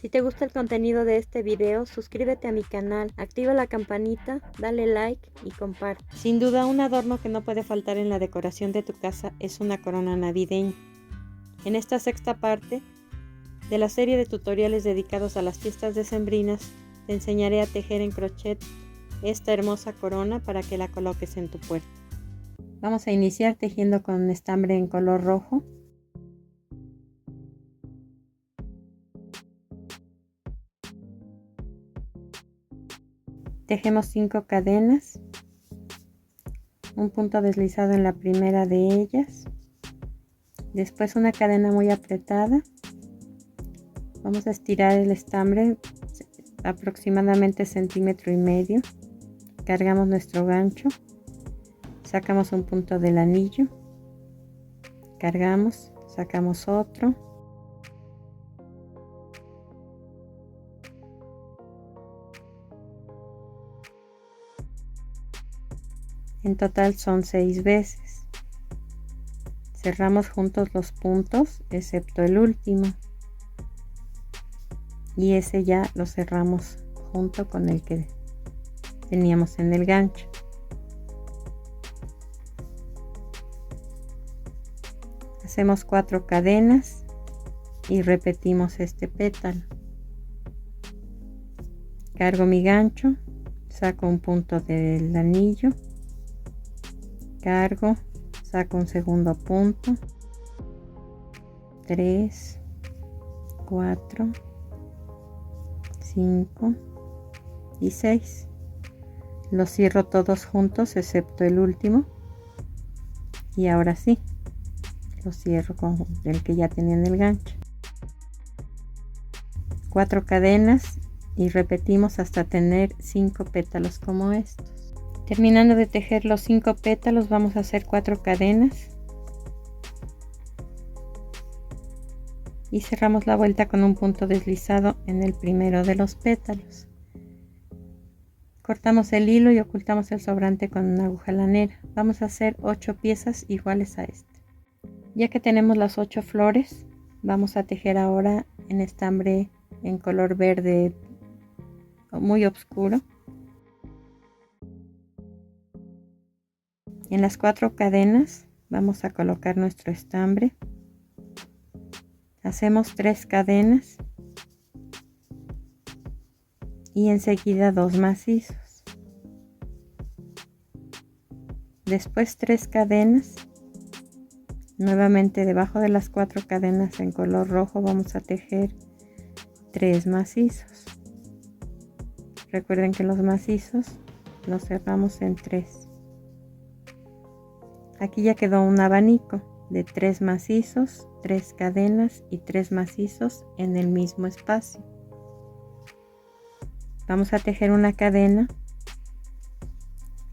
Si te gusta el contenido de este video, suscríbete a mi canal, activa la campanita, dale like y comparte. Sin duda, un adorno que no puede faltar en la decoración de tu casa es una corona navideña. En esta sexta parte de la serie de tutoriales dedicados a las fiestas decembrinas, te enseñaré a tejer en crochet esta hermosa corona para que la coloques en tu puerta. Vamos a iniciar tejiendo con estambre en color rojo. Tejemos 5 cadenas, un punto deslizado en la primera de ellas, después una cadena muy apretada. Vamos a estirar el estambre aproximadamente 1,5 cm, cargamos nuestro gancho, sacamos un punto del anillo, cargamos, sacamos otro, en total son 6 veces. Cerramos juntos los puntos excepto el último, y ese ya lo cerramos junto con el que teníamos en el gancho. Hacemos 4 cadenas y repetimos este pétalo. Cargo mi gancho, saco un punto del anillo, cargo, saco un segundo punto, 3, 4, 5 y 6. Los cierro todos juntos excepto el último, y ahora sí los cierro con el que ya tenía en el gancho. 4 cadenas y repetimos hasta tener 5 pétalos como estos. Terminando de tejer los 5 pétalos, vamos a hacer 4 cadenas y cerramos la vuelta con un punto deslizado en el primero de los pétalos. Cortamos el hilo y ocultamos el sobrante con una aguja lanera. Vamos a hacer 8 piezas iguales a esta. Ya que tenemos las 8 flores, vamos a tejer ahora en estambre en color verde muy oscuro. En las 4 cadenas vamos a colocar nuestro estambre. Hacemos 3 cadenas y enseguida 2 macizos. Después 3 cadenas. Nuevamente debajo de las 4 cadenas en color rojo vamos a tejer 3 macizos. Recuerden que los macizos los cerramos en 3. Aquí ya quedó un abanico de 3 macizos, 3 cadenas y 3 macizos en el mismo espacio. Vamos a tejer una cadena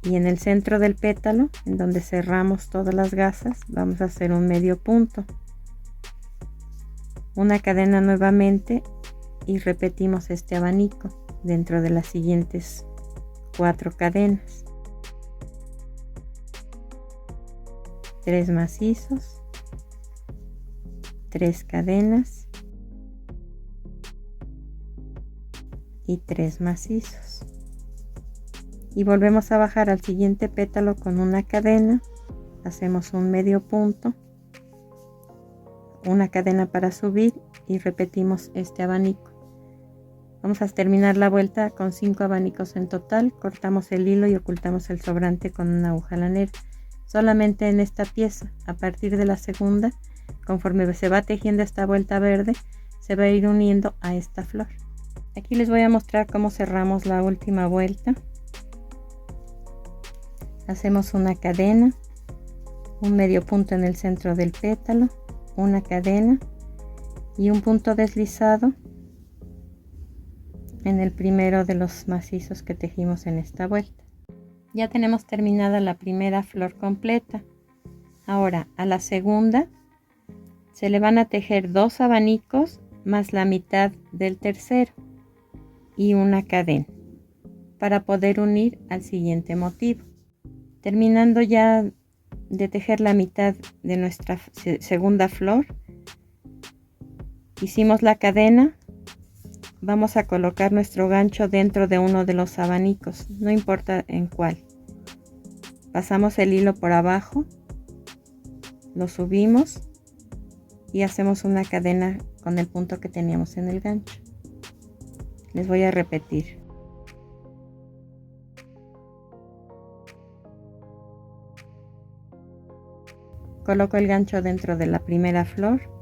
y en el centro del pétalo, en donde cerramos todas las gasas, vamos a hacer un medio punto, una cadena nuevamente y repetimos este abanico dentro de las siguientes 4 cadenas. 3 macizos, 3 cadenas y 3 macizos, y volvemos a bajar al siguiente pétalo con una cadena, hacemos un medio punto, una cadena para subir y repetimos este abanico. Vamos a terminar la vuelta con 5 abanicos en total. Cortamos el hilo y ocultamos el sobrante con una aguja lanera. Solamente en esta pieza. A partir de la segunda, conforme se va tejiendo esta vuelta verde, se va a ir uniendo a esta flor. Aquí les voy a mostrar cómo cerramos la última vuelta. Hacemos una cadena, un medio punto en el centro del pétalo, una cadena y un punto deslizado en el primero de los macizos que tejimos en esta vuelta. Ya tenemos terminada la primera flor completa. Ahora a la segunda se le van a tejer 2 abanicos más la mitad del tercero y una cadena para poder unir al siguiente motivo. Terminando ya de tejer la mitad de nuestra segunda flor, hicimos la cadena, vamos a colocar nuestro gancho dentro de uno de los abanicos, no importa en cuál. Pasamos el hilo por abajo, lo subimos y hacemos una cadena con el punto que teníamos en el gancho. Les voy a repetir. Coloco el gancho dentro de la primera flor.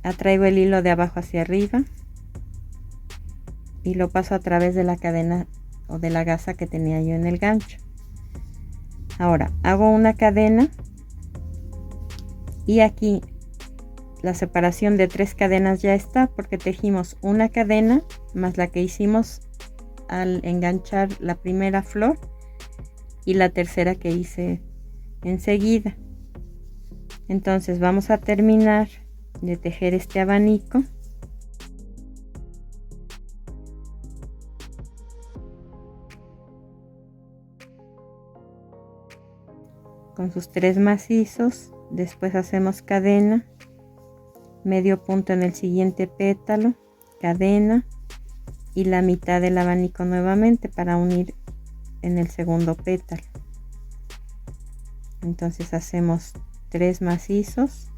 Atraigo el hilo de abajo hacia arriba y lo paso a través de la cadena o de la gasa que tenía yo en el gancho. Ahora hago una cadena y aquí la separación de 3 cadenas ya está, porque tejimos una cadena más la que hicimos al enganchar la primera flor y la tercera que hice enseguida. Entonces vamos a terminar de tejer este abanico con sus 3 macizos. Después hacemos cadena, medio punto en el siguiente pétalo, cadena y la mitad del abanico nuevamente para unir en el segundo pétalo. Entonces hacemos 3 macizos,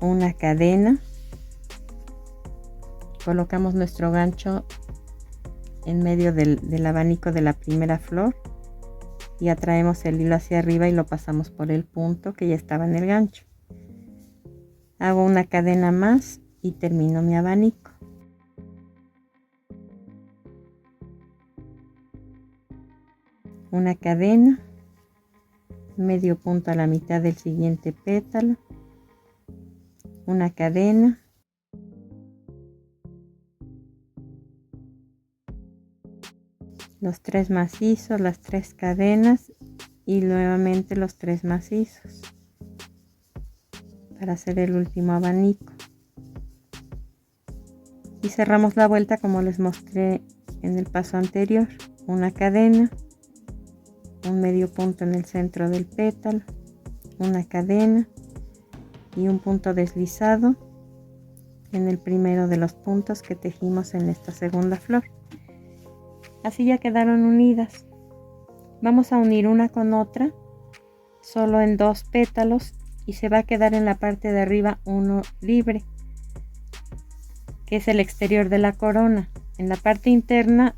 una cadena, colocamos nuestro gancho en medio del abanico de la primera flor y atraemos el hilo hacia arriba y lo pasamos por el punto que ya estaba en el gancho. Hago una cadena más y termino mi abanico. Una cadena, medio punto a la mitad del siguiente pétalo, una cadena, los 3 macizos, las 3 cadenas y nuevamente los 3 macizos para hacer el último abanico. Y cerramos la vuelta como les mostré en el paso anterior. Una cadena, un medio punto en el centro del pétalo, una cadena y un punto deslizado en el primero de los puntos que tejimos en esta segunda flor. Así ya quedaron unidas. Vamos a unir una con otra solo en 2 pétalos y se va a quedar en la parte de arriba uno libre, que es el exterior de la corona. En la parte interna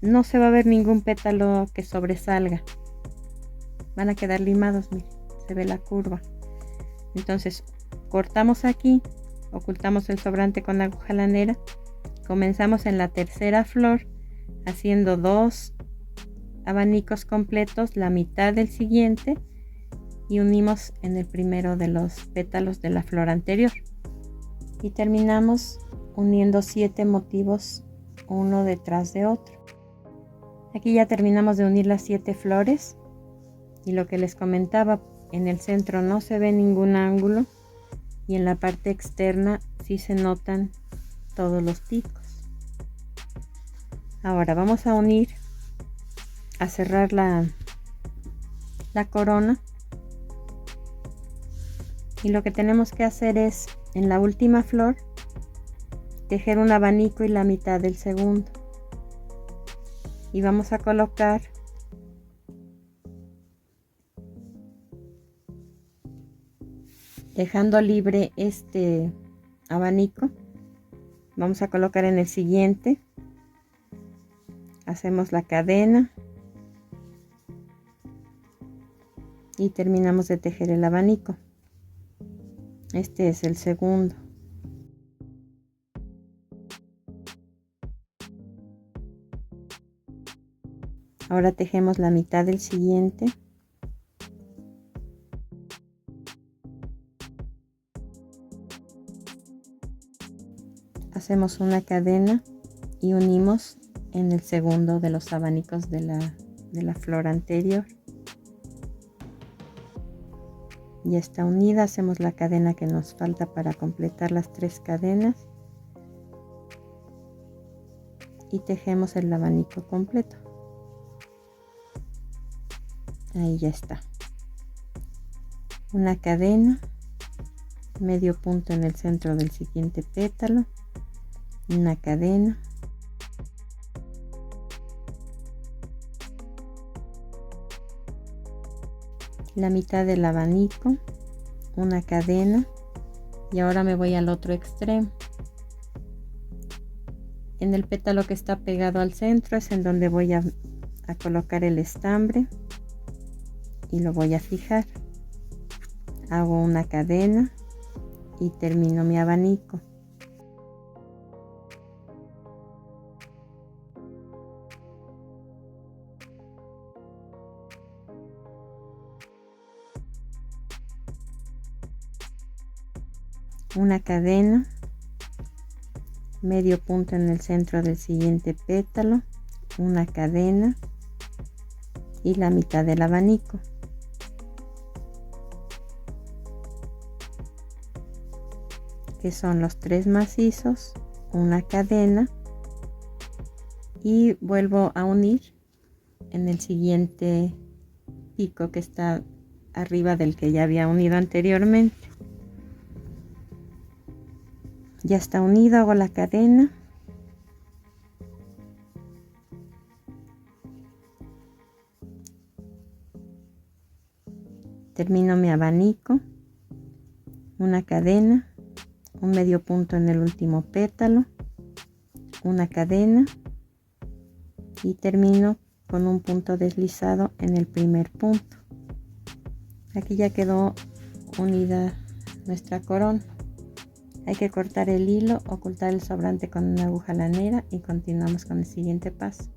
no se va a ver ningún pétalo que sobresalga, van a quedar limados, miren, se ve la curva. Entonces cortamos aquí, ocultamos el sobrante con aguja lanera, comenzamos en la tercera flor haciendo 2 abanicos completos, la mitad del siguiente, y unimos en el primero de los pétalos de la flor anterior y terminamos uniendo 7 motivos uno detrás de otro. Aquí ya terminamos de unir las 7 flores y lo que les comentaba, en el centro no se ve ningún ángulo y en la parte externa sí se notan todos los picos. Ahora vamos a unir, a cerrar la corona, y lo que tenemos que hacer es en la última flor tejer un abanico y la mitad del segundo, y vamos a colocar dejando libre este abanico, vamos a colocar en el siguiente, hacemos la cadena y terminamos de tejer el abanico. Este es el segundo. Ahora tejemos la mitad del siguiente. Hacemos una cadena y unimos en el segundo de los abanicos de la flor anterior. Ya está unida, hacemos la cadena que nos falta para completar las 3 cadenas y tejemos el abanico completo. Ahí ya está. Una cadena, medio punto en el centro del siguiente pétalo, una cadena, la mitad del abanico, una cadena, y ahora me voy al otro extremo. En el pétalo que está pegado al centro es en donde voy a colocar el estambre y lo voy a fijar. Hago una cadena y termino mi abanico. Una cadena, medio punto en el centro del siguiente pétalo, una cadena y la mitad del abanico. Que son los 3 macizos, una cadena, y vuelvo a unir en el siguiente pico que está arriba del que ya había unido anteriormente. Ya está unido, hago la cadena, termino mi abanico, una cadena, un medio punto en el último pétalo, una cadena y termino con un punto deslizado en el primer punto. Aquí ya quedó unida nuestra corona. Hay que cortar el hilo, ocultar el sobrante con una aguja lanera y continuamos con el siguiente paso.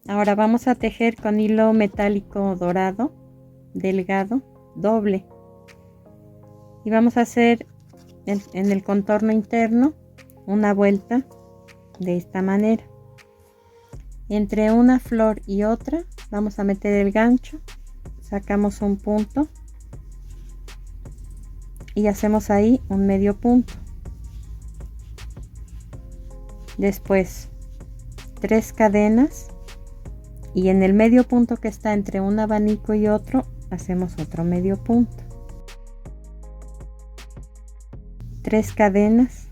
Ahora vamos a tejer con hilo metálico dorado, delgado, doble. Y vamos a hacer en el contorno interno una vuelta de esta manera. Entre una flor y otra vamos a meter el gancho, sacamos un punto y hacemos ahí un medio punto. Después 3 cadenas y en el medio punto que está entre un abanico y otro hacemos otro medio punto. 3 cadenas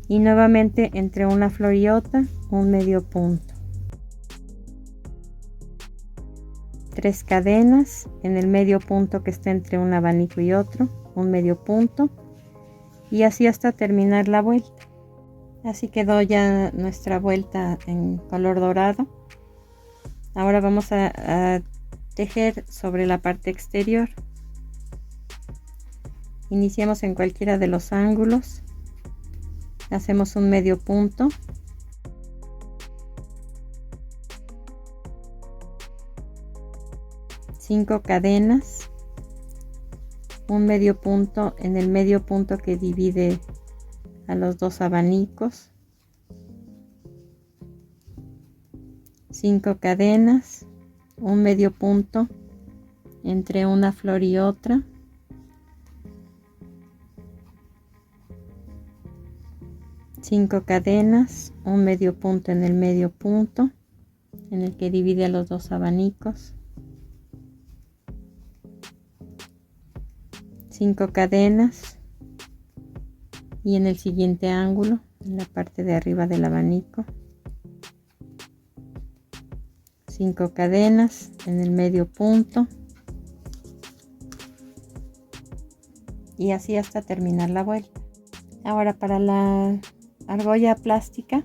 y nuevamente entre una flor y otra un medio punto. 3 cadenas en el medio punto que está entre un abanico y otro, un medio punto, y así hasta terminar la vuelta. Así quedó ya nuestra vuelta en color dorado. Ahora vamos a tejer sobre la parte exterior. Iniciamos en cualquiera de los ángulos, hacemos un medio punto, cinco cadenas, un medio punto en el medio punto que divide a los dos abanicos, 5 cadenas, un medio punto entre una flor y otra, 5 cadenas, un medio punto en el medio punto en el que divide a los dos abanicos, 5 cadenas y en el siguiente ángulo, en la parte de arriba del abanico, 5 cadenas en el medio punto y así hasta terminar la vuelta. Ahora para la argolla plástica,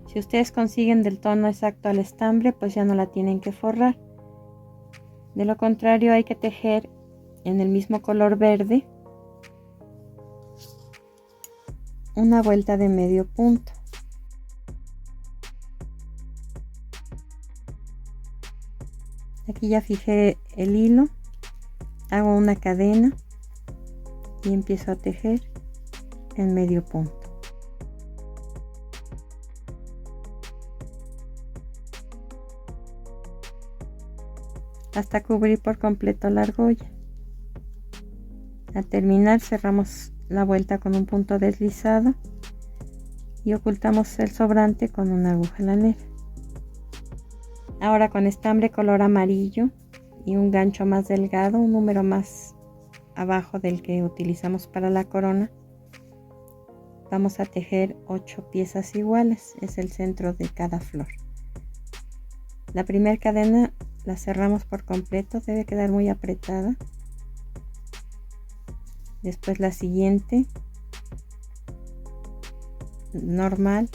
si ustedes consiguen del tono exacto al estambre, pues ya no la tienen que forrar. De lo contrario, hay que tejer en el mismo color verde una vuelta de medio punto. Aquí ya fijé el hilo, hago una cadena y empiezo a tejer en medio punto. Hasta cubrir por completo la argolla. Al terminar cerramos la vuelta con un punto deslizado y ocultamos el sobrante con una aguja lanera. Ahora con estambre color amarillo y un gancho más delgado, un número más abajo del que utilizamos para la corona, vamos a tejer 8 piezas iguales, es el centro de cada flor. La primera cadena la cerramos por completo, debe quedar muy apretada. Después la siguiente, normal,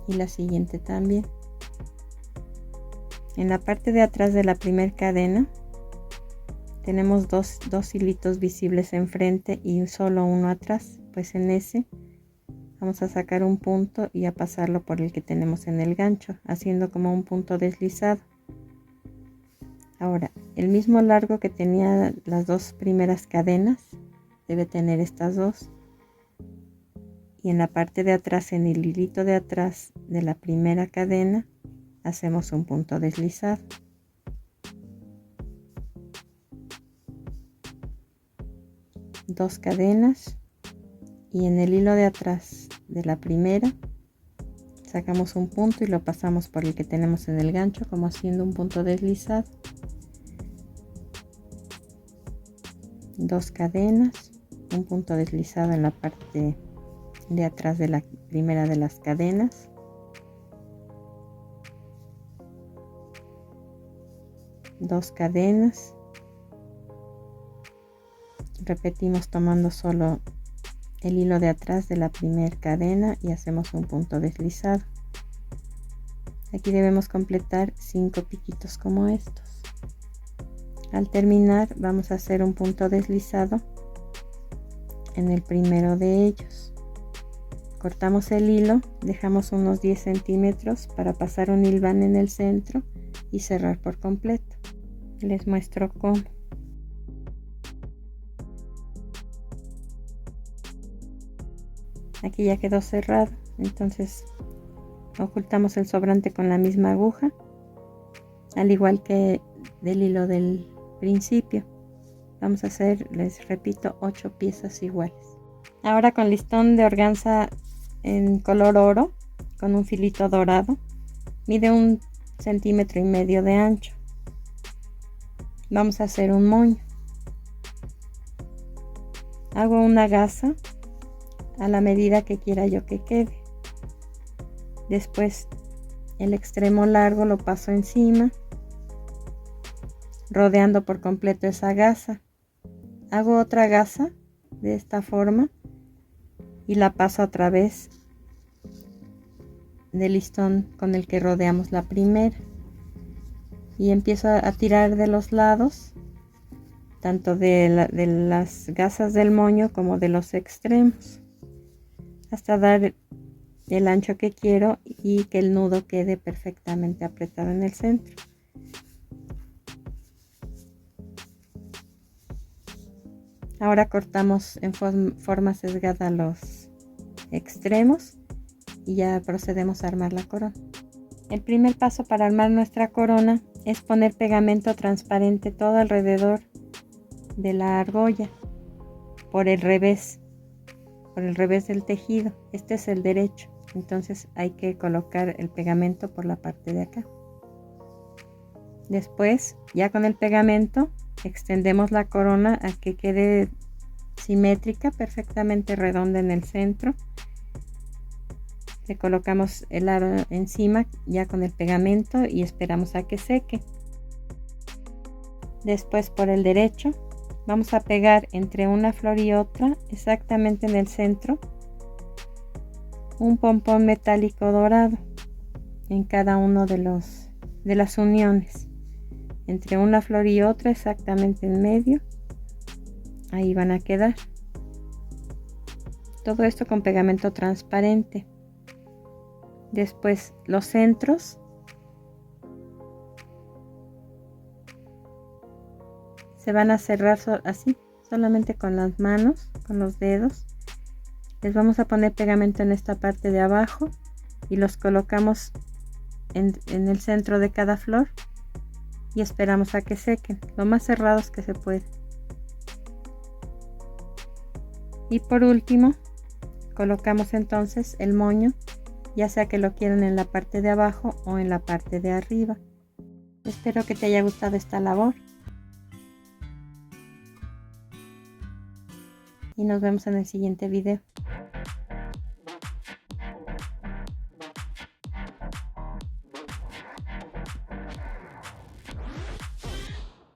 y la siguiente también. En la parte de atrás de la primera cadena tenemos dos hilitos visibles enfrente y solo uno atrás, pues en ese vamos a sacar un punto y a pasarlo por el que tenemos en el gancho, haciendo como un punto deslizado. Ahora, el mismo largo que tenía las dos primeras cadenas, debe tener estas dos. Y en la parte de atrás, en el hilito de atrás de la primera cadena, hacemos un punto deslizado. Dos cadenas y en el hilo de atrás de la primera sacamos un punto y lo pasamos por el que tenemos en el gancho, como haciendo un punto deslizado. Dos cadenas, un punto deslizado en la parte de atrás de la primera de las cadenas. Dos cadenas. Repetimos tomando solo el hilo de atrás de la primera cadena y hacemos un punto deslizado. Aquí debemos completar 5 piquitos como estos. Al terminar vamos a hacer un punto deslizado en el primero de ellos. Cortamos el hilo, dejamos unos 10 centímetros para pasar un hilván en el centro y cerrar por completo. Les muestro cómo. Aquí ya quedó cerrado, entonces ocultamos el sobrante con la misma aguja, al igual que del hilo del principio. Vamos a hacer, les repito, 8 piezas iguales. Ahora con listón de organza en color oro, con un filito dorado, mide 1,5 centímetros de ancho. Vamos a hacer un moño. Hago una gasa a la medida que quiera yo que quede. Después el extremo largo lo paso encima, rodeando por completo esa gasa. Hago otra gasa de esta forma y la paso a través del listón con el que rodeamos la primera y empiezo a tirar de los lados, tanto de las gasas del moño como de los extremos, hasta dar el ancho que quiero y que el nudo quede perfectamente apretado en el centro. Ahora cortamos en forma sesgada los extremos y ya procedemos a armar la corona. El primer paso para armar nuestra corona es poner pegamento transparente todo alrededor de la argolla por el revés del tejido. Este es el derecho, entonces hay que colocar el pegamento por la parte de acá. Después, ya con el pegamento, extendemos la corona a que quede simétrica, perfectamente redonda en el centro. Le colocamos el aro encima ya con el pegamento y esperamos a que seque. Después, por el derecho, vamos a pegar entre una flor y otra, exactamente en el centro, un pompón metálico dorado en cada uno de las uniones. Entre una flor y otra, exactamente en medio, ahí van a quedar. Todo esto con pegamento transparente. Después los centros se van a cerrar así, solamente con las manos, con los dedos. Les vamos a poner pegamento en esta parte de abajo y los colocamos en el centro de cada flor y esperamos a que sequen, lo más cerrados que se puede. Y por último, colocamos entonces el moño, ya sea que lo quieran en la parte de abajo o en la parte de arriba. Espero que te haya gustado esta labor. y nos vemos en el siguiente video.